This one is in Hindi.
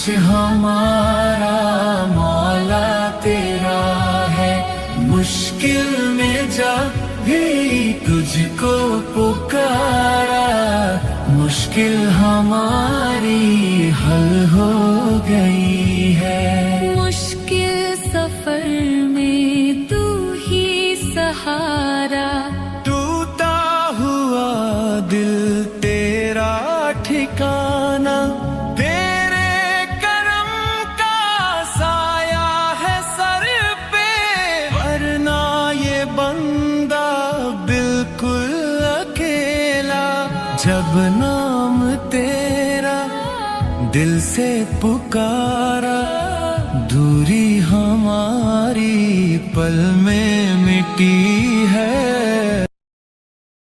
हमारा मौला तेरा है। मुश्किल में जब भी तुझको पुकारा, मुश्किल हमारी हल हो गई है। मुश्किल सफर में तू ही सहारा, टूटा हुआ दिल तेरा ठिकाना, तेरे करम का साया है सर पे, वरना ये बंदा बिल्कुल अकेला। जब नाम तेरा दिल से पुकारा, दूरी हमारी पल में मिटी है।